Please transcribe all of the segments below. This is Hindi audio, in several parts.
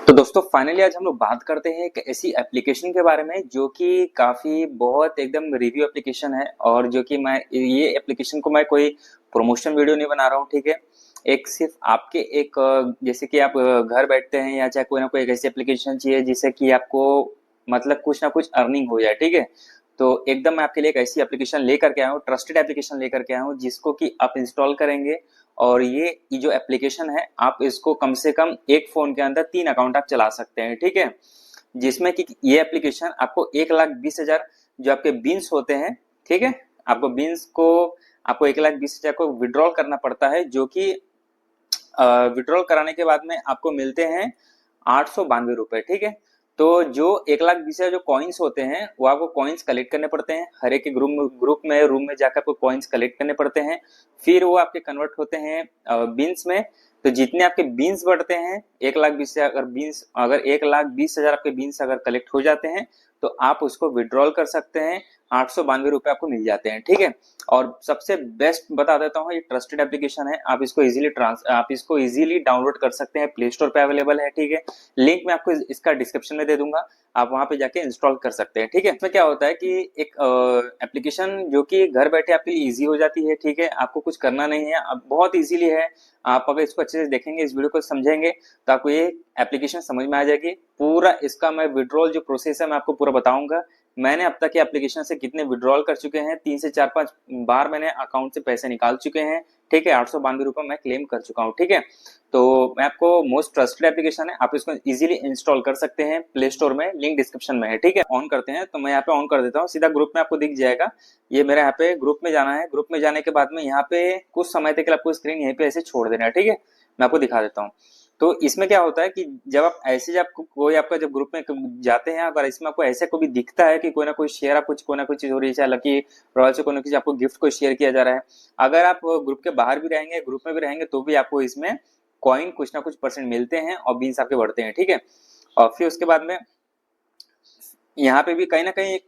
तो दोस्तों फाइनली आज हम लोग बात करते हैं एक ऐसी एप्लीकेशन के बारे में जो कि काफी बहुत एकदम रिव्यू एप्लीकेशन है। और जो कि मैं ये एप्लीकेशन को मैं कोई प्रमोशन वीडियो नहीं बना रहा हूँ, ठीक है। एक सिर्फ आपके एक जैसे कि आप घर बैठते हैं या चाहे कोई ना कोई एक ऐसी एप्लीकेशन चाहिए जिससे कि आपको मतलब कुछ ना कुछ अर्निंग हो जाए, ठीक है। तो एकदम मैं आपके लिए एक ऐसी एप्लीकेशन लेकर के आया हूँ, ट्रस्टेड एप्लीकेशन लेकर के आया हूँ जिसको कि आप इंस्टॉल करेंगे। और ये जो एप्लीकेशन है आप इसको कम से कम एक फोन के अंदर 3 अकाउंट आप चला सकते हैं, ठीक है। जिसमें कि ये एप्लीकेशन आपको 1,20,000 जो आपके बीन्स होते हैं, ठीक है। आपको बीन्स को आपको 1,20,000 को विड्रॉल करना पड़ता है, जो कि विड्रॉल कराने के बाद में आपको मिलते हैं 892 रुपए, ठीक है। तो जो 1,20,000 जो कॉइन्स होते हैं वो आपको कॉइन्स कलेक्ट करने पड़ते हैं, हर एक ग्रुप में रूम में जाकर आपको कॉइन्स कलेक्ट करने पड़ते हैं। फिर वो आपके कन्वर्ट होते हैं बीन्स में। तो जितने आपके बीन्स बढ़ते हैं 1,20,000, अगर 1,20,000 आपके बीन्स अगर कलेक्ट हो जाते हैं तो आप उसको विड्रॉल कर सकते हैं, 892 रुपए आपको मिल जाते हैं, ठीक है। और सबसे बेस्ट बता देता हूँ, ये ट्रस्टेड एप्लीकेशन है, आप इसको इजीली डाउनलोड कर सकते हैं, प्ले स्टोर पे अवेलेबल है, ठीक है। लिंक मैं आपको इसका डिस्क्रिप्शन में दे दूंगा, आप वहां पे जाके इंस्टॉल कर सकते हैं, ठीक है। इसमें क्या होता है कि एक एप्लीकेशन जो कि घर बैठे आपके लिए इजी हो जाती है, ठीक है। आपको कुछ करना नहीं है, अब बहुत इजीली है। आप अगर इसको अच्छे से देखेंगे, इस वीडियो को समझेंगे तो आपको ये एप्लीकेशन समझ में आ जाएगी। पूरा इसका मैं विड्रॉल जो प्रोसेस है मैं आपको पूरा बताऊंगा। मैंने अब तक एप्लीकेशन से कितने विड्रॉल कर चुके हैं, 3 से 4-5 बार मैंने अकाउंट से पैसे निकाल चुके हैं, ठीक है। 892 रुपए मैं क्लेम कर चुका हूँ, ठीक है। तो मैं आपको मोस्ट ट्रस्टेड एप्लीकेशन है, आप इसको इजीली इंस्टॉल कर सकते हैं प्ले स्टोर में, लिंक डिस्क्रिप्शन में है, ठीक है। ऑन करते हैं, तो मैं यहाँ पे ऑन कर देता हूँ, सीधा ग्रुप में आपको दिख जाएगा। ये मेरे यहाँ पे ग्रुप में जाना है, ग्रुप में जाने के बाद में यहाँ पे कुछ समय तक आपको स्क्रीन यहीं पे ऐसे छोड़ देना है, ठीक है। मैं आपको दिखा देता हूँ। तो इसमें क्या होता है कि जब कोई आपका जब ग्रुप में जाते हैं, अगर इसमें आपको ऐसे को भी दिखता है कि कोई ना कोई शेयर, आप कुछ कोई ना कोई चीज हो रही है, चाहे लकी रॉयल से कोई ना कुछ आपको गिफ्ट को शेयर किया जा रहा है। अगर आप ग्रुप के बाहर भी रहेंगे, ग्रुप में भी रहेंगे, तो भी आपको इसमें कॉइन कुछ ना कुछ परसेंट मिलते हैं और बीन्स आपके बढ़ते हैं, ठीक है। और फिर उसके बाद में यहाँ पे भी कहीं ना कहीं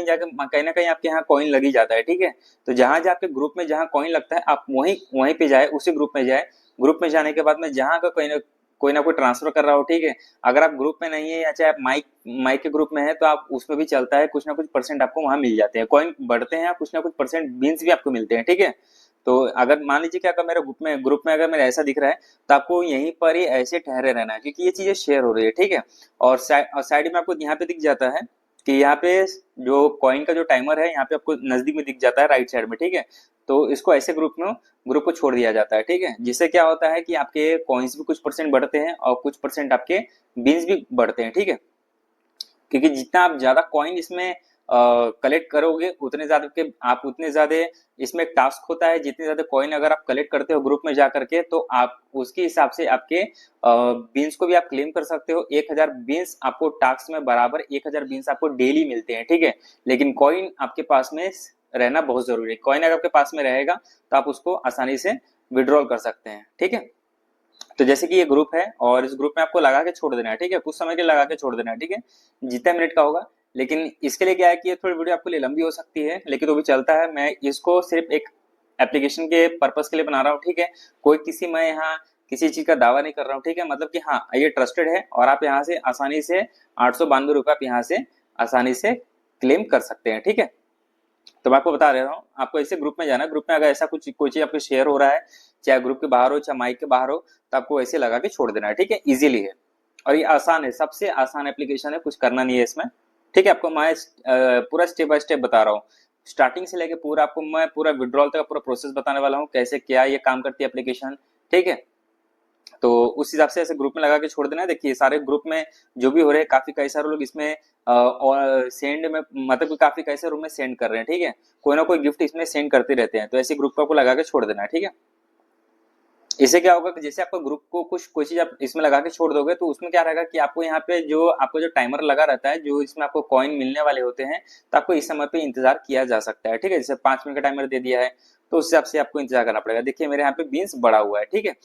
जाके कहीं ना कहीं आपके यहाँ कॉइन लगी जाता है, ठीक है। तो जहां जहाँ आपके ग्रुप में जहां कॉइन लगता है आप वहीं वहीं पे जाए, उसी ग्रुप में जाए। ग्रुप में जाने के बाद में जहां का कोई ना कोई ट्रांसफर कर रहा हो, ठीक है। अगर आप ग्रुप में नहीं है या चाहे आप माइक माइक के ग्रुप में है तो आप उसमें भी चलता है, कुछ ना कुछ परसेंट आपको वहां मिल जाते हैं, कॉइन बढ़ते हैं, कुछ ना कुछ परसेंट बीन्स भी आपको मिलते हैं, ठीक है। तो अगर मान लीजिए कि अगर मेरे ग्रुप में अगर मेरा ऐसा दिख रहा है तो आपको यहीं पर ही ऐसे ठहरे रहना है, क्योंकि ये चीजें शेयर हो रही है, ठीक है। और साइड में आपको यहाँ पे दिख जाता है कि यहाँ पे जो कॉइन का जो टाइमर है यहाँ पे आपको नजदीक में दिख जाता है राइट साइड में, ठीक है। तो इसको ऐसे ग्रुप को छोड़ दिया जाता है, ठीक है। जिससे क्या होता है कि आपके कॉइन्स भी कुछ परसेंट बढ़ते हैं और कुछ परसेंट आपके बीन्स भी बढ़ते हैं, ठीक है। क्योंकि जितना आप ज्यादा कॉइन इसमें कलेक्ट करोगे उतने ज्यादा इसमें एक टास्क होता है, जितने ज्यादा कॉइन अगर आप कलेक्ट करते हो ग्रुप में जा करके तो आप उसके हिसाब से आपके बीन्स को भी आप क्लेम कर सकते हो। 1,000 बीन्स आपको टास्क में बराबर 1,000 बीन्स आपको डेली मिलते हैं, ठीक है। लेकिन कॉइन आपके पास में रहना बहुत जरूरी है, कॉइन अगर आपके पास में रहेगा तो आप उसको आसानी से विड्रॉल कर सकते हैं, ठीक है। तो जैसे कि ये ग्रुप है और इस ग्रुप में आपको लगा के छोड़ देना है, ठीक है। कुछ समय के लिए लगा के छोड़ देना है, ठीक है, जितना मिनट का होगा। लेकिन इसके लिए क्या है कि ये थोड़ी वीडियो आपके लिए लंबी हो सकती है, लेकिन तो भी चलता है। मैं इसको सिर्फ एक एप्लीकेशन के पर्पस के लिए बना रहा हूँ, ठीक है। मैं यहाँ किसी चीज का दावा नहीं कर रहा हूँ, ठीक है। मतलब कि हाँ ये ट्रस्टेड है और आप यहाँ से आसानी से 892 रुपये आप यहाँ से आसानी से क्लेम कर सकते हैं, ठीक है। तो मैं आपको बता दे रहा हूँ, आपको ऐसे ग्रुप में जाना है। ग्रुप में अगर ऐसा कोई चीज आपको शेयर हो रहा है, चाहे ग्रुप के बाहर हो चाहे माइक के बाहर हो, तो आपको ऐसे लगा के छोड़ देना है, ठीक है। इजीली है और ये आसान है, सबसे आसान एप्लीकेशन है, कुछ करना नहीं है इसमें, ठीक है। आपको मैं पूरा स्टेप बाय स्टेप बता रहा हूँ, स्टार्टिंग से लेके पूरा आपको मैं पूरा विड्रॉल तक पूरा प्रोसेस बताने वाला हूँ, कैसे क्या ये काम करती है एप्लीकेशन, ठीक है। तो उस हिसाब से ऐसे ग्रुप में लगा के छोड़ देना है। देखिए सारे ग्रुप में जो भी हो रहे हैं, काफी कई सारे लोग इसमें और सेंड में मतलब कि काफी कई सारे रूम में सेंड कर रहे हैं, ठीक है। कोई ना कोई गिफ्ट इसमें सेंड करते रहते हैं, तो ऐसे ग्रुप को आपको लगा के छोड़ देना है, ठीक है। इससे क्या होगा कि जैसे आपका ग्रुप को कुछ कोई चीज आप इसमें लगा के छोड़ दोगे तो उसमें क्या रहेगा कि आपको यहाँ पे जो आपको जो टाइमर लगा रहता है, जो इसमें आपको कॉइन मिलने वाले होते हैं, तो आपको इस समय पे इंतजार किया जा सकता है, ठीक है। जैसे 5 मिनट का टाइमर दे दिया है तो उस हिसाब से आपको इंतजार करना पड़ेगा। देखिए मेरे यहाँ पे बीन्स बढ़ा हुआ है, ठीक है।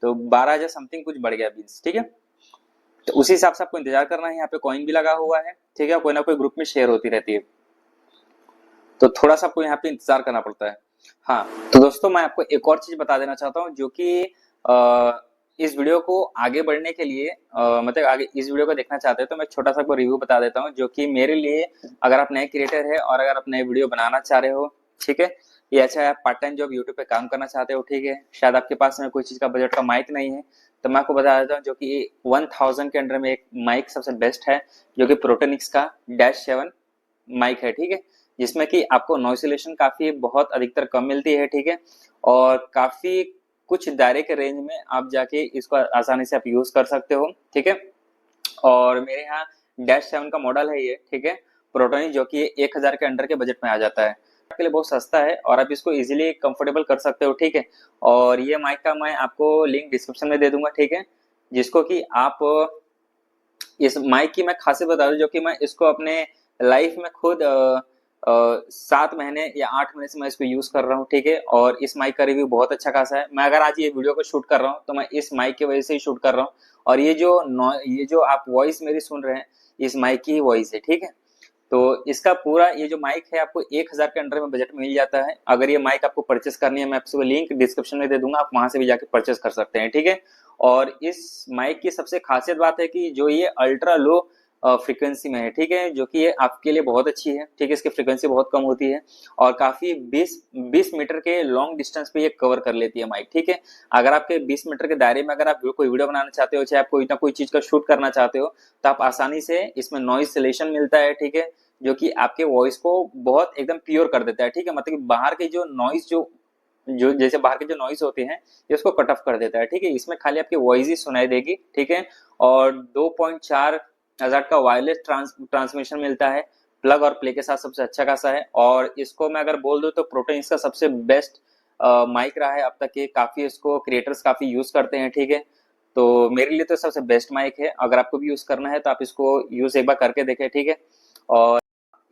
तो 12,000 समथिंग कुछ बढ़ गया बीन्स, ठीक है। तो उसी हिसाब से आपको इंतजार करना है। यहाँ पे कॉइन भी लगा हुआ है, ठीक है, कोई ना कोई ग्रुप में शेयर होती रहती है, तो थोड़ा सा आपको यहाँ पे इंतजार करना पड़ता है। हाँ तो दोस्तों मैं आपको एक और चीज बता देना चाहता हूँ जो कि इस वीडियो को आगे बढ़ने के लिए मतलब आगे इस वीडियो को देखना चाहते हैं तो मैं एक छोटा सा आपको रिव्यू बता देता हूँ, जो कि मेरे लिए अगर आप नए क्रिएटर है और अगर आप नए वीडियो बनाना चाह रहे हो, ठीक है, ये अच्छा है, आप पार्ट टाइम जॉब यूट्यूब पे काम करना चाहते हो, ठीक है, शायद आपके पास में कोई चीज का बजट का माइक नहीं है, तो मैं आपको बता देता हूँ जो कि 1000 के अंडर में एक माइक सबसे बेस्ट है, जो कि प्रोटोनिक्स का -7 माइक है, ठीक है, जिसमें कि आपको नॉइस काफी बहुत अधिकतर कम मिलती है, ठीक है, और काफी कुछ दायरे के रेंज में आप जाके इसको आसानी से आप यूज कर सकते हो, ठीक है। और मेरे यहाँ -7 का मॉडल है ये, ठीक है, प्रोटोनिक, जो कि 1000 के अंडर के बजट में आ जाता है, आपके लिए बहुत सस्ता है और आप इसको इजीली कंफर्टेबल कर सकते हो, ठीक है। और ये माइक का मैं आपको लिंक डिस्क्रिप्शन में दे दूंगा, ठीक है, जिसको कि आप इस माइक की मैं खासियत बता दूं, जो कि मैं इसको अपने लाइफ में खुद 7 महीने या 8 महीने से मैं इसको यूज कर रहा हूँ, ठीक है, और इस माइक का रिव्यू बहुत अच्छा खासा है। मैं अगर आज ये वीडियो को शूट कर रहा हूँ तो मैं इस माइक की वजह से ही शूट कर रहा हूँ, और ये जो आप वॉइस मेरी सुन रहे हैं, इस माइक की वॉइस है, ठीक है। तो इसका पूरा ये जो माइक है आपको 1000 के अंडर में बजट में मिल जाता है। अगर ये माइक आपको परचेस करनी है, मैं आपको लिंक डिस्क्रिप्शन में दे दूंगा, आप वहां से भी जाके परचेस कर सकते हैं, ठीक है। और इस माइक की सबसे खासियत बात है कि जो ये अल्ट्रा लो फ्रीक्वेंसी में है, ठीक है, जो कि ये आपके लिए बहुत अच्छी है, ठीक है, इसकी फ्रीक्वेंसी बहुत कम होती है और काफी 20 मीटर के लॉन्ग डिस्टेंस पे ये कवर कर लेती है माइक, ठीक है। अगर आपके 20 मीटर के दायरे में अगर आप कोई वीडियो बनाना चाहते हो, चाहे आप कोई ना कोई चीज का शूट करना चाहते हो, तो आप आसानी से इसमें नॉइज सिलेक्शन मिलता है, ठीक है, जो कि आपके वॉइस को बहुत एकदम प्योर कर देता है, ठीक है, मतलब कि बाहर के जो नॉइज जो जो जैसे बाहर के जो नॉइज होते हैं, ये उसको कट ऑफ कर देता है, ठीक है। इसमें खाली आपकी वॉइस ही सुनाई देगी, ठीक है, और 2.4 हजार का वायरलेस ट्रांसमिशन मिलता है, प्लग और प्ले के साथ सबसे अच्छा खासा है। और इसको मैं अगर बोल दूं तो प्रोटोन इसका सबसे बेस्ट माइक रहा है अब तक के, काफी इसको क्रिएटर्स काफी यूज करते हैं, ठीक है। तो मेरे लिए तो सबसे बेस्ट माइक है, अगर आपको भी यूज करना है तो आप इसको यूज एक बार करके देखें, ठीक है। और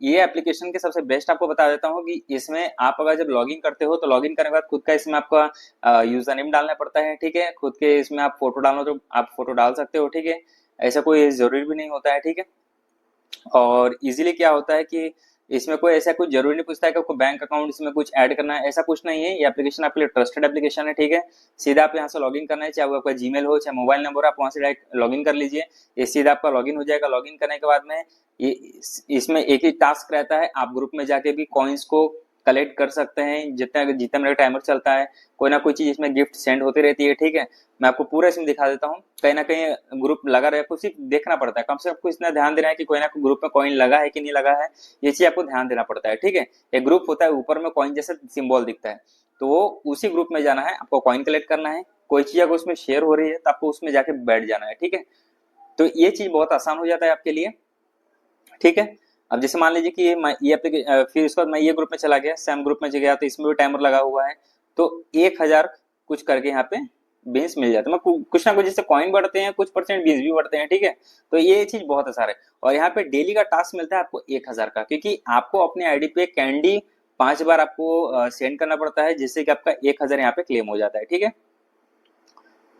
ये एप्लीकेशन के सबसे बेस्ट आपको बता देता हूँ कि इसमें आप अगर जब लॉगिन करते हो तो लॉगिन करने के बाद खुद का इसमें आपका यूजर नेम डालना पड़ता है, ठीक है, खुद के इसमें आप फोटो डालना तो आप फोटो डाल सकते हो, ठीक है, ऐसा कोई जरूरी भी नहीं होता है, ठीक है। और इजीली क्या होता है कि इसमें कोई ऐसा कुछ जरूरी नहीं पूछता है कि आपको बैंक अकाउंट इसमें कुछ ऐड करना है, ऐसा कुछ नहीं है। ये एप्लीकेशन आपके लिए ट्रस्टेड एप्लीकेशन है, ठीक है। सीधा आप यहाँ से लॉगिन करना है, चाहे वो आपका जीमेल हो चाहे मोबाइल नंबर, आप वहां से डायरेक्ट लॉगिन कर लीजिए, ये सीधा आपका लॉगिन हो जाएगा। लॉगिन करने के बाद में ये इसमें एक ही टास्क रहता है, आप ग्रुप में जाके भी कॉइन्स को कलेक्ट कर सकते हैं, जितना जितना मेरा टाइमर चलता है, कोई ना कोई चीज इसमें गिफ्ट सेंड होती रहती है, ठीक है। मैं आपको पूरा इसमें दिखा देता हूँ, कहीं ना कहीं ग्रुप लगा रहे, आपको सिर्फ देखना पड़ता है, कम से कम आपको इतना ध्यान देना है कि कोई ना कोई ग्रुप में कॉइन लगा है कि नहीं लगा है, ये चीज आपको ध्यान देना पड़ता है, ठीक है। एक ग्रुप होता है, ऊपर में कॉइन जैसा सिंबल दिखता है, तो वो उसी ग्रुप में जाना है, आपको कॉइन कलेक्ट करना है। कोई चीज अगर उसमें शेयर हो रही है तो आपको उसमें जाके बैठ जाना है, ठीक है। तो ये चीज बहुत आसान हो जाता है आपके लिए, ठीक है। अब जैसे मान लीजिए कि फिर उसके बाद मैं ये ग्रुप में चला गया, सैम ग्रुप में गया, तो इसमें भी टाइमर लगा हुआ है, तो 1000 कुछ करके यहाँ पे बीन्स मिल जाते हैं। कुछ ना कुछ जैसे कॉइन बढ़ते हैं, कुछ परसेंट बीन्स भी बढ़ते हैं, ठीक है। तो ये चीज बहुत आसान है। और यहाँ पे डेली का टास्क मिलता है आपको 1000 का, क्योंकि आपको अपने आईडी पे कैंडी 5 बार आपको सेंड करना पड़ता है, जिससे कि आपका 1000 यहाँ पे क्लेम हो जाता है, ठीक है।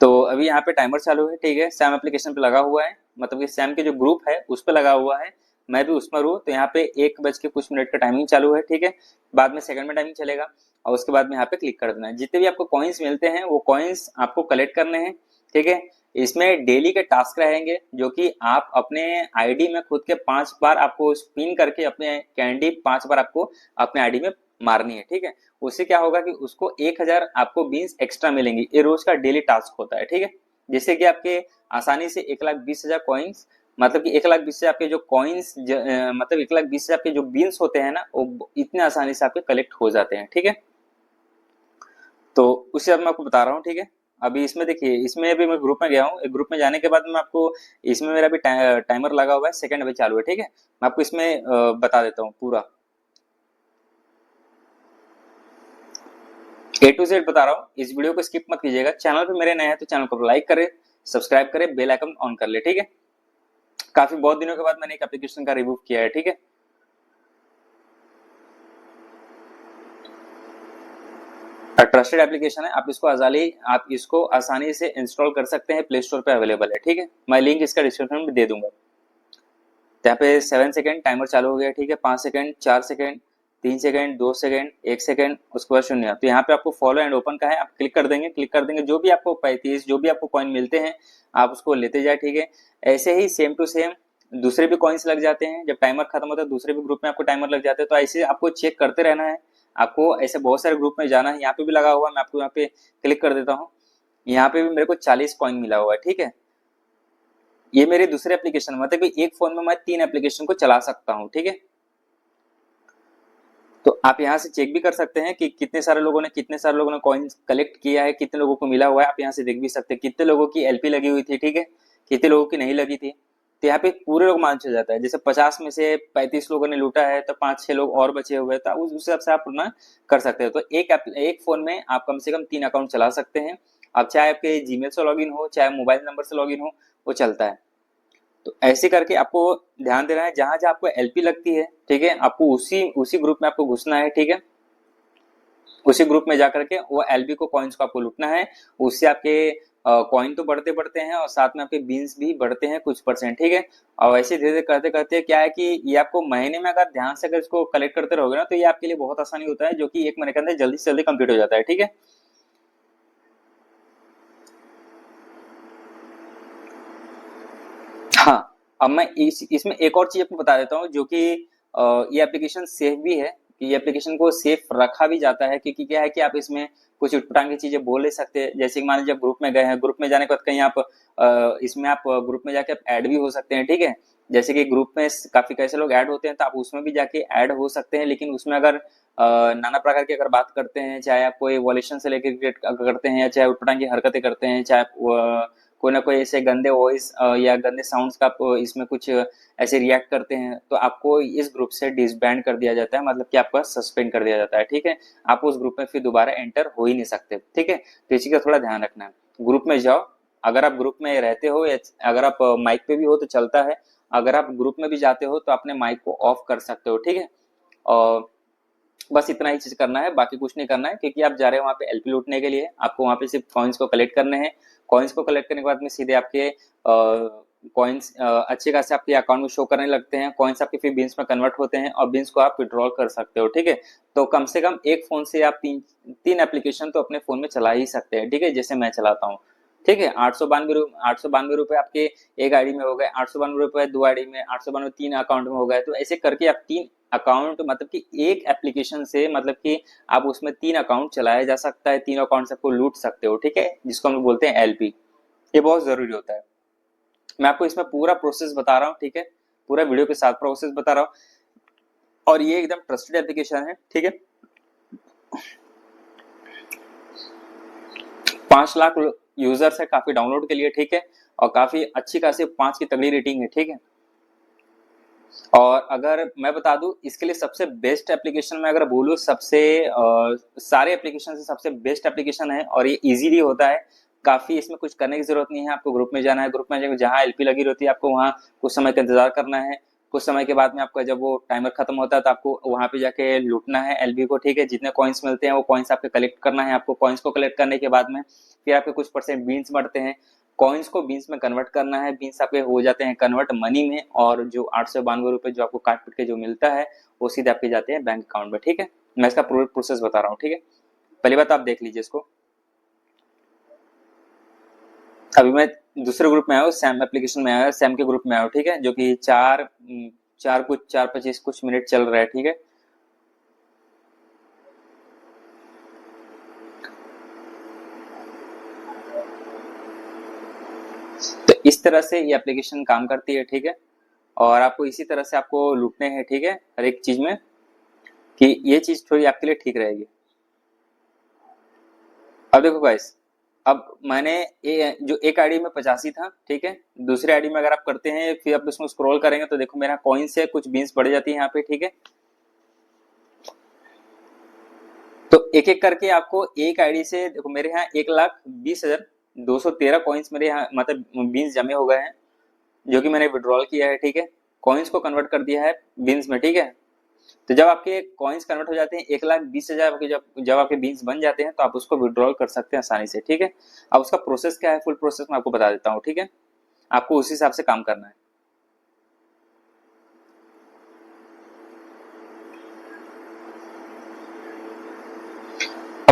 तो अभी यहाँ पे टाइमर चालू है, ठीक है, सैम एप्लीकेशन पे लगा हुआ है, मतलब कि सैम के जो ग्रुप है उस पे लगा हुआ है, मैं भी उसमें हूँ। तो यहाँ पे 1 बज के कुछ मिनट का टाइमिंग चालू है, ठीक है, बाद में सेकंड में टाइमिंग चलेगा, और उसके बाद में यहाँ पे क्लिक कर देना है। जितने भी आपको कॉइन्स मिलते हैं वो कॉइन्स आपको कलेक्ट करने हैं, ठीक है। इसमें डेली के टास्क रहेंगे, जो कि आप अपने आईडी में खुद के 5 बार आपको स्पिन करके अपने कैंडी 5 बार आपको अपने आईडी में मारनी है, ठीक है। उससे क्या होगा कि उसको 1000 आपको बीन्स एक्स्ट्रा मिलेंगी, ये रोज का डेली टास्क होता है, ठीक है। जिससे कि आपके आसानी से 1,20,000 कॉइन्स, मतलब कि 1,20,000 से आपके जो कॉइन्स मतलब 1,20,000 से आपके जो बीन्स होते हैं ना, वो इतने आसानी से आपके कलेक्ट हो जाते हैं, ठीक है। तो उसी बात मैं आपको बता रहा हूँ, ठीक है। अभी इसमें देखिए, इसमें अभी मैं ग्रुप में गया हूँ, एक ग्रुप में जाने के बाद मैं आपको इसमें मेरा भी टाइमर लगा हुआ है, सेकंड अभी चालू है, ठीक है। मैं आपको इसमें बता देता हूँ पूरा A to Z बता रहा हूँ। इस वीडियो को स्किप मत कीजिएगा। चैनल पे मेरे नए हैं तो चैनल को लाइक करें, सब्सक्राइब करें, बेल आइकन ऑन कर ले, ठीक है। काफी बहुत दिनों के बाद मैंने एक एप्लीकेशन का रिव्यू किया है, ठीक है। ट्रस्टेड एप्लीकेशन है, आप इसको आसानी से इंस्टॉल कर सकते हैं, प्ले स्टोर पे अवेलेबल है, ठीक है। मैं लिंक इसका डिस्क्रिप्शन में दे दूंगा। यहाँ पे 7 सेकेंड टाइमर चालू हो गया, ठीक है, 5 second, 4 second, 3 second, 2 second, 1 second, उसके बाद 0। तो यहाँ पे आपको फॉलो एंड ओपन का है, आप क्लिक कर देंगे, जो भी आपको 35 जो भी आपको कॉइन मिलते हैं आप उसको लेते जाए, ठीक है। ऐसे ही सेम टू सेम दूसरे भी कॉइन्स लग जाते हैं, जब टाइमर खत्म होता है दूसरे भी ग्रुप में आपको टाइमर लग जाते हैं। तो ऐसे आपको चेक करते रहना है, आपको ऐसे बहुत सारे ग्रुप में जाना है। यहाँ पे भी लगा हुआ है, मैं आपको यहाँ पे क्लिक कर देता हूँ। यहाँ पे भी मेरे को 40 कॉइन मिला हुआ है, ठीक है। ये मेरे दूसरे एप्लीकेशन, मतलब कि एक फोन में मैं 3 एप्लीकेशन को चला सकता हूँ, ठीक है। तो आप यहाँ से चेक भी कर सकते हैं कि कितने सारे लोगों ने कॉइन कलेक्ट किया है, कितने लोगों को मिला हुआ है। आप यहाँ से देख भी सकते हैं कितने लोगों की एलपी लगी हुई थी, ठीक है, कितने लोगों की नहीं लगी थी। तो यहाँ पे पूरे लोग मान चल जाता है। जैसे 50 में से 35 लोगों ने लूटा है तो 5-6 लोग और बचे हुए हैं, तो उस हिसाब से आप अपना कर सकते हो। तो एक फोन में आप कम से कम 3 अकाउंट चला सकते हैं। अब चाहे आपके जीमेल से लॉगिन हो, चाहे मोबाइल नंबर से लॉगिन हो, वो चलता है। तो ऐसे करके आपको ध्यान देना है, जहां जहां आपको एलपी लगती है, ठीक है, आपको उसी ग्रुप में आपको घुसना है, ठीक है। उसी ग्रुप में जाकर के वो एलपी को कॉइन्स को आपको लूटना है। उससे आपके कॉइन तो बढ़ते बढ़ते हैं और साथ में आपके बीन्स भी बढ़ते हैं कुछ परसेंट, ठीक है। और ऐसे धीरे धीरे करते करते क्या है कि ये आपको महीने में अगर ध्यान से अगर इसको कलेक्ट करते रहोगे ना, तो ये आपके लिए बहुत आसानी होता है, जो कि 1 महीने के अंदर जल्दी से जल्दी कंप्लीट हो जाता है, ठीक है। हाँ, अब मैं इसमें एक और चीज आपको बता देता हूँ, जो कि ये एप्लीकेशन सेफ भी है, कि ये एप्लीकेशन को सेफ रखा भी जाता है, क्योंकि क्या है कि आप इसमें कुछ उटपटांग की चीजें बोल नहीं सकते। जैसे कि मान लीजिए आप ग्रुप में गए हैं, ग्रुप में जाने के बाद कहीं आप इसमें आप ग्रुप में जाके आप ऐड भी हो सकते हैं, ठीक है। जैसे कि ग्रुप में काफी कैसे लोग ऐड होते हैं, तो आप उसमें भी जाके ऐड हो सकते हैं। लेकिन उसमें अगर नाना प्रकार की अगर बात करते हैं, चाहे आप कोई वॉलेशन से लेकर क्रिएट करते हैं, या चाहे उटपटांग की हरकतें करते हैं, चाहे आप कोई ना कोई ऐसे गंदे वॉइस या गंदे साउंड्स का आप इसमें कुछ ऐसे रिएक्ट करते हैं, तो आपको इस ग्रुप से डिसबैंड कर दिया जाता है, मतलब कि आपका सस्पेंड कर दिया जाता है, ठीक है। आप उस ग्रुप में फिर दोबारा एंटर हो ही नहीं सकते, ठीक है। तो इसी का थोड़ा ध्यान रखना है। ग्रुप में जाओ, अगर आप ग्रुप में रहते हो या अगर आप माइक पे भी हो तो चलता है, अगर आप ग्रुप में भी जाते हो तो अपने माइक को ऑफ कर सकते हो, ठीक है। और बस इतना ही चीज करना है, बाकी कुछ नहीं करना है, क्योंकि आप जा रहे हो वहाँ पे एलपी लूटने के लिए। आपको वहाँ पे सिर्फ कॉइन्स को कलेक्ट करने हैं। कॉइन्स को कलेक्ट करने के बाद में सीधे आपके कॉइन्स अच्छे खासे आपके अकाउंट में शो करने लगते हैं। कॉइन्स आपके फिर बीन्स में कन्वर्ट होते हैं और बीन्स को आप विड्रॉल कर सकते हो, ठीक है। तो कम से कम एक फोन से आप तीन एप्लीकेशन तो अपने फोन में चला ही सकते हैं, ठीक है, जैसे मैं चलाता हूँ, ठीक है। 892 रुपए आपके एक आईडी में हो गए, 892 रुपए 2 आईडी में, 892 3 अकाउंट में हो गए। तो ऐसे करके आप 3 अकाउंट, मतलब कि एक एप्लीकेशन से, मतलब कि आप उसमें 3 अकाउंट चलाया जा सकता है, 3 अकाउंट से आपको लूट सकते हो, ठीक है, जिसको हम बोलते हैं एलपी। ये बहुत जरूरी होता है। मैं आपको इसमें पूरा प्रोसेस बता रहा हूँ, ठीक है, पूरा वीडियो के साथ प्रोसेस बता रहा हूँ। और ये एकदम ट्रस्टेड एप्लीकेशन है, ठीक है। 5 लाख यूजर्स है काफी डाउनलोड के लिए, ठीक है। और काफी अच्छी खासी 5 की तगड़ी रेटिंग है, ठीक है। और अगर मैं बता दूं, इसके लिए सबसे बेस्ट एप्लीकेशन मैं अगर बोलूं, सबसे सारे एप्लीकेशन से सबसे बेस्ट एप्लीकेशन है। और ये इजीली होता है, काफी इसमें कुछ करने की जरूरत नहीं है। आपको ग्रुप में जाना है, ग्रुप में जहाँ एलपी लगी रहती है आपको वहाँ कुछ समय का इंतजार करना है। कुछ समय के बाद में आपका जब वो टाइमर खत्म होता है तो आपको वहां पे जाके लूटना है एलबी को, ठीक है। जितने कॉइन्स मिलते हैं वो कॉइन्स आपको कलेक्ट करना है। आपको कॉइन्स को कलेक्ट करने के बाद में फिर आपके कुछ परसेंट बीन्स बढ़ते हैं। कॉइन्स को बीन्स में कन्वर्ट करना है, बीन्स आपके हो जाते हैं कन्वर्ट मनी में, और जो 892 रुपए जो आपको काट पीट के जो मिलता है वो सीधे आपके जाते हैं बैंक अकाउंट में, ठीक है। मैं इसका प्रोसेस बता रहा हूँ, ठीक है। पहली बात आप देख लीजिए इसको। अभी मैं दूसरे ग्रुप में आया हूँ, सैम एप्लीकेशन में आया, सैम के ग्रुप में आया हूँ, ठीक है, जो कि 4:25 कुछ मिनट चल रहा है, ठीक है। तो इस तरह से ये एप्लीकेशन काम करती है, ठीक है। और आपको इसी तरह से आपको लूटने हैं, ठीक है, हर एक चीज में, कि ये चीज थोड़ी आपके लिए ठीक रहेगी। अब देखो गाइस, अब मैंने जो एक आईडी में 85 था, ठीक है। दूसरे आईडी में अगर आप करते हैं, फिर आप इसमें स्क्रॉल करेंगे तो देखो मेरा कॉइन से कुछ बीन्स बढ़ जाती है यहाँ पे, ठीक है। तो एक एक करके आपको एक आईडी से, देखो मेरे यहाँ 1,20,213 कॉइन्स मेरे यहाँ मतलब बीन्स जमे हो गए हैं, जो कि मैंने विड्रॉल किया है, ठीक है। कॉइन्स को कन्वर्ट कर दिया है बीन्स में, ठीक है। तो जब आपके कॉइन्स कन्वर्ट हो जाते हैं 1,20,000 के, जब आपके बीन्स बन जाते हैं तो आप उसको विड्रॉल कर सकते हैं आसानी से, ठीक है। अब उसका प्रोसेस क्या है, फुल प्रोसेस मैं आपको बता देता हूँ, ठीक है। आपको उस हिसाब से काम करना है।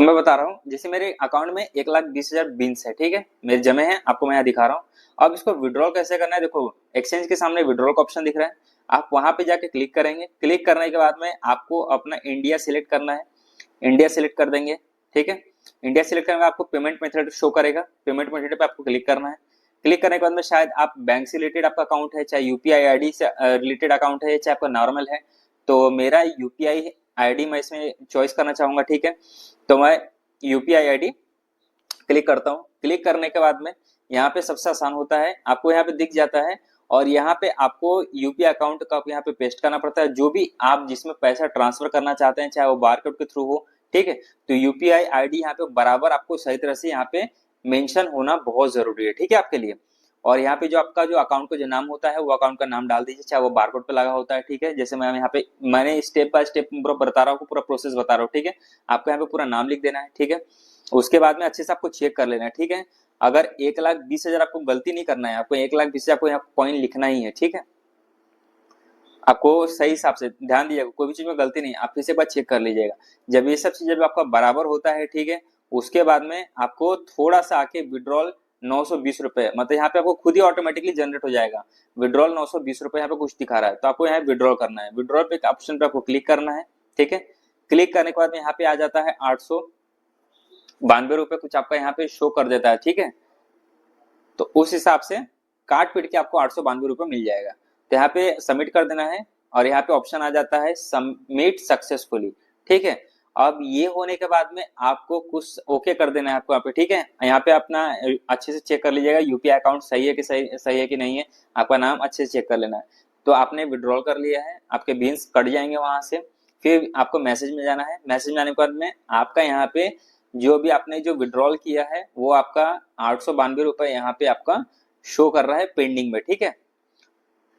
अब मैं बता रहा हूँ, जैसे मेरे अकाउंट में 1,20,000 बीन्स है, ठीक है, मेरे जमे हैं, आपको मैं यहाँ दिखा रहा हूँ। अब इसको विड्रॉल कैसे करना है, देखो एक्सचेंज के सामने विड्रॉल का ऑप्शन दिख रहा है, आप वहां पे जाके क्लिक करेंगे। क्लिक करने के बाद में आपको अपना इंडिया सिलेक्ट करना है, इंडिया सिलेक्ट कर देंगे, ठीक है। इंडिया सिलेक्ट करने के बाद आपको पेमेंट मेथड शो करेगा, पेमेंट मेथड पे आपको क्लिक करना है। क्लिक करने के बाद में शायद आप बैंक से रिलेटेड आपका अकाउंट है, चाहे यूपीआई आईडी से रिलेटेड अकाउंट है, चाहे आपका नॉर्मल है, तो मेरा यूपीआई आईडी मैं इसमें चॉइस करना चाहूंगा, ठीक है। तो मैं यूपीआई आईडी क्लिक करता हूँ। क्लिक करने के बाद में यहाँ पे सबसे आसान होता है, आपको यहाँ पे दिख जाता है और यहाँ पे आपको यूपीआई अकाउंट का यहाँ पे पेस्ट करना पड़ता है, जो भी आप जिसमें पैसा ट्रांसफर करना चाहते हैं, चाहे वो बारकोड के थ्रू हो, ठीक है। तो यूपीआई आईडी यहाँ पे बराबर आपको सही तरह से यहाँ पे मेंशन होना बहुत जरूरी है, ठीक है, आपके लिए। और यहाँ पे जो आपका जो अकाउंट का जो नाम होता है वो अकाउंट का नाम डाल दीजिए, चाहे वो बारकोड पे लगा होता है, ठीक है। जैसे मैं यहाँ पे मैंने स्टेप बाय स्टेप पूरा बता रहा हूँ, पूरा प्रोसेस बता रहा हूँ, ठीक है। आपको यहाँ पे पूरा नाम लिख देना है, ठीक है। उसके बाद में अच्छे से आपको चेक कर लेना है, ठीक है। अगर 1,20,000 आपको गलती नहीं करना है, आपको 1,20,000 आपको यहाँ पॉइंट लिखना ही है, ठीक है। आपको सही हिसाब से ध्यान दीजिएगा, कोई भी चीज में गलती नहीं, आप फिर से बात चेक कर लीजिएगा। जब ये सब चीजें जब आपका बराबर होता है, ठीक है, उसके बाद में आपको थोड़ा सा आके विड्रॉल 920 रुपए, मतलब यहाँ पे आपको खुद ही ऑटोमेटिकली जनरेट हो जाएगा। विड्रॉल 920 रुपए यहाँ पे कुछ दिखा रहा है, तो आपको यहाँ विड्रॉल करना है। विड्रॉल पे ऑप्शन पे आपको क्लिक करना है, ठीक है। क्लिक करने के बाद में यहाँ पे आ जाता है 892 रुपए कुछ आपका यहाँ पे शो कर देता है, ठीक है। तो उस हिसाब से काट पीट के आपको 892 रुपए मिल जाएगा। तो यहाँ पे सबमिट कर देना है और यहाँ पे ऑप्शन आ जाता है सबमिट सक्सेसफुली, ठीक है। अब ये होने के बाद में आपको कुछ ओके कर देना है आपको यहाँ पे, ठीक है। यहाँ पे अपना अच्छे से चेक कर लीजिएगा यूपीआई अकाउंट सही है कि सही है कि नहीं है, आपका नाम अच्छे से चेक कर लेना है। तो आपने विड्रॉल कर लिया है, आपके बीन्स कट जाएंगे वहां से। फिर आपको मैसेज में जाना है, मैसेज में आने के बाद में आपका यहाँ पे जो भी आपने जो विड्रॉल किया है वो आपका 892 रुपए यहाँ पे आपका शो कर रहा है पेंडिंग में, ठीक है।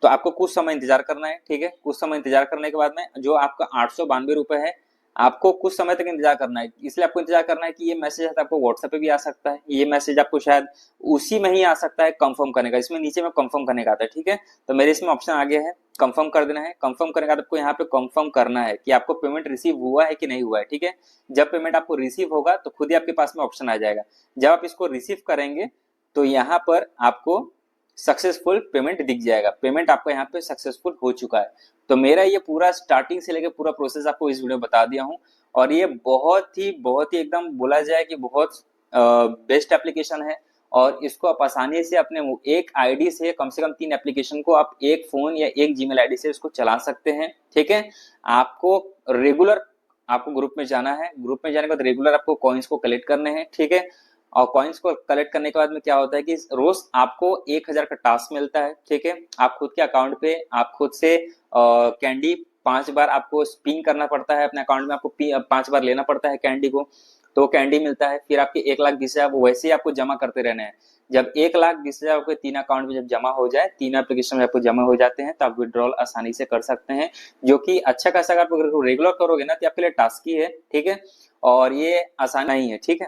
तो आपको कुछ समय इंतजार करना है, ठीक है। कुछ समय इंतजार करने के बाद में जो आपका 892 रुपए है, आपको कुछ समय तक इंतजार करना है। इसलिए आपको इंतजार करना है कि ये मैसेज आपको व्हाट्सएप पे भी आ सकता है, ये मैसेज आपको शायद उसी में ही आ सकता है कंफर्म करने का, इसमें नीचे में कंफर्म करने का आता है, ठीक है। तो मेरे इसमें ऑप्शन आ गया है कंफर्म कर देना है। कंफर्म करने के बाद आपको यहाँ पे कंफर्म करना है कि आपको पेमेंट रिसीव हुआ है कि नहीं हुआ है, ठीक है। जब पेमेंट आपको रिसीव होगा तो खुद ही आपके पास में ऑप्शन आ जाएगा। जब आप इसको रिसीव करेंगे तो यहाँ पर आपको सक्सेसफुल पेमेंट दिख जाएगा, पेमेंट आपका यहाँ पे सक्सेसफुल हो चुका है। तो मेरा ये पूरा स्टार्टिंग से लेकर पूरा प्रोसेस आपको इस वीडियो में बता दिया हूँ। और ये बहुत ही एकदम बोला जाए कि बहुत बेस्ट एप्लीकेशन है। और इसको आप आसानी से अपने एक आईडी से कम 3 एप्लीकेशन को आप एक फोन या एक जीमेल आईडी से इसको चला सकते हैं, ठीक है। आपको रेगुलर आपको ग्रुप में जाना है, ग्रुप में जाने के बाद रेगुलर आपको कॉइन्स को कलेक्ट करने हैं, ठीक है। और कॉइन्स को कलेक्ट करने के बाद में क्या होता है कि रोज आपको 1,000 का टास्क मिलता है, ठीक है। आप खुद के अकाउंट पे आप खुद से कैंडी 5 बार आपको स्पिन करना पड़ता है, अपने अकाउंट में आपको 5 बार लेना पड़ता है कैंडी को, तो कैंडी मिलता है। फिर आपके 1,20,000 वैसे ही आपको जमा करते रहना है। जब 1,20,000 आपके 3 अकाउंट में जब जमा हो जाए, 3 एप्लीकेशन में आपको जमा हो जाते हैं, तो आप विड्रॉल आसानी से कर सकते हैं, जो कि अच्छा खासा आप रेगुलर करोगे ना तो आपके लिए टास्क ही है, ठीक है। और ये आसान नहीं है, ठीक है।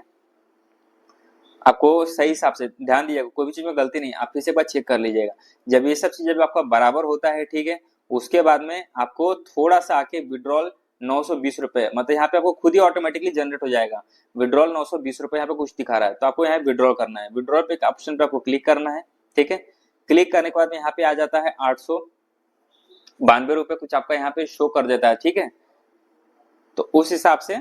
आपको सही हिसाब से ध्यान दीजिएगा, कोई भी चीज में गलती नहीं, आप फिर से एक बार चेक कर लीजिएगा। जब ये सब चीजें जब आपका बराबर होता है, ठीक है, उसके बाद में आपको थोड़ा सा आके विड्रॉल 920 रुपए, मतलब यहाँ पे आपको खुद ही ऑटोमेटिकली जनरेट हो जाएगा। विड्रॉल 920 रुपए यहाँ पे कुछ दिखा रहा है, तो आपको यहाँ विड्रॉल करना है। विड्रॉल पे ऑप्शन पे आपको क्लिक करना है, ठीक है। क्लिक करने के बाद में यहाँ पे आ जाता है 892 रुपए कुछ आपका यहाँ पे शो कर देता है, ठीक है। तो उस हिसाब से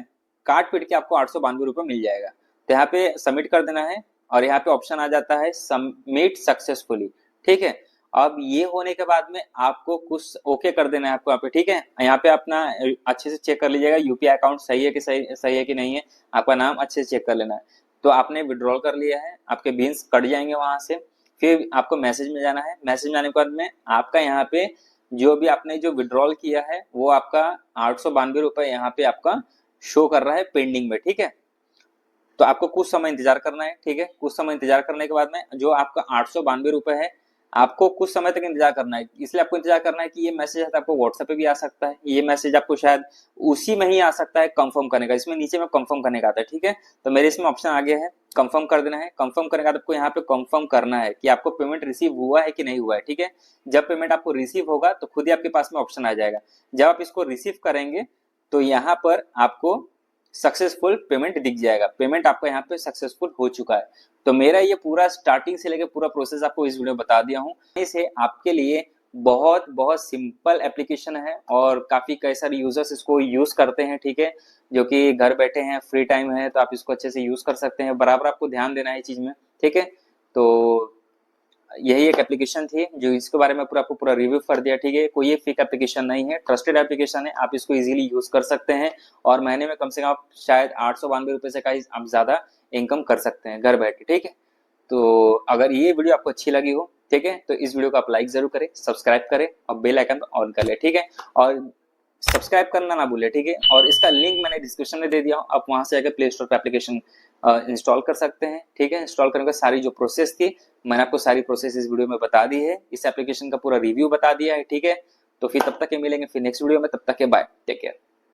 काट पीट के आपको 892 रुपए मिल जाएगा। तो यहाँ पे सबमिट कर देना है और यहाँ पे ऑप्शन आ जाता है सबमिट सक्सेसफुली, ठीक है। अब ये होने के बाद में आपको कुछ ओके कर देना है आपको यहाँ पे, ठीक है। यहाँ पे अपना अच्छे से चेक कर लीजिएगा यूपीआई अकाउंट सही है कि सही है कि नहीं है, आपका नाम अच्छे से चेक कर लेना है। तो आपने विड्रॉल कर लिया है, आपके बीन्स कट जाएंगे वहां से। फिर आपको मैसेज में जाना है, मैसेज में आने के बाद में आपका यहाँ पे जो भी आपने जो विड्रॉल किया है वो आपका 892 रुपए यहाँ पे आपका शो कर रहा है पेंडिंग में, ठीक है। तो आपको कुछ समय इंतजार करना है, ठीक है। कुछ समय इंतजार करने के बाद में जो आपका 892 रुपए है, आपको कुछ समय तक इंतजार करना है। इसलिए आपको इंतजार करना है कि ये मैसेज आपको व्हाट्सएप पे भी आ सकता है, ये मैसेज आपको शायद उसी में ही आ सकता है कंफर्म करने का, इसमें नीचे में कंफर्म करने का आता है, ठीक है। तो मेरे इसमें ऑप्शन आ गया है कंफर्म कर देना है। कंफर्म करने के बाद आपको यहाँ पे कंफर्म करना है कि आपको पेमेंट रिसीव हुआ है कि नहीं हुआ है, ठीक है। जब पेमेंट आपको रिसीव होगा तो खुद ही आपके पास में ऑप्शन आ जाएगा। जब आप इसको रिसीव करेंगे तो यहाँ पर आपको सक्सेसफुल पेमेंट दिख जाएगा, पेमेंट आपका यहाँ पे सक्सेसफुल हो चुका है। तो मेरा ये पूरा स्टार्टिंग से लेकर पूरा प्रोसेस आपको इस वीडियो में बता दिया हूँ। इसे आपके लिए बहुत बहुत सिंपल एप्लीकेशन है और काफी कई सारे यूजर्स इसको यूज करते हैं, ठीक है, जो कि घर बैठे हैं, फ्री टाइम है, तो आप इसको अच्छे से यूज कर सकते हैं। बराबर आपको ध्यान देना है चीज में, ठीक है। तो यही एक एप्लीकेशन थी जो इसके बारे में पूरा आपको पूरा रिव्यू कर दिया, ठीक है। कोई ये फेक एप्लीकेशन नहीं है, ट्रस्टेड एप्लीकेशन है, आप इसको इजीली यूज कर सकते हैं और महीने में कम से कम आप शायद 892 रुपए से का आप ज्यादा इनकम कर सकते हैं घर बैठे, ठीक है। तो अगर ये वीडियो आपको अच्छी लगी हो, ठीक है, तो इस वीडियो को आप लाइक जरूर करें, सब्सक्राइब करें और बेल आइकन ऑन कर ले, ठीक है। और सब्सक्राइब करना ना भूले, ठीक है। और इसका लिंक मैंने डिस्क्रिप्शन में दे दिया हूँ, आप वहां से आकर प्ले स्टोर पर एप्लीकेशन इंस्टॉल कर सकते हैं, ठीक है। इंस्टॉल करने का सारी जो प्रोसेस थी मैंने आपको सारी प्रोसेस इस वीडियो में बता दी है, इस एप्लीकेशन का पूरा रिव्यू बता दिया है, ठीक है। तो फिर तब तक के मिलेंगे फिर नेक्स्ट वीडियो में, तब तक के बाय, टेक केयर।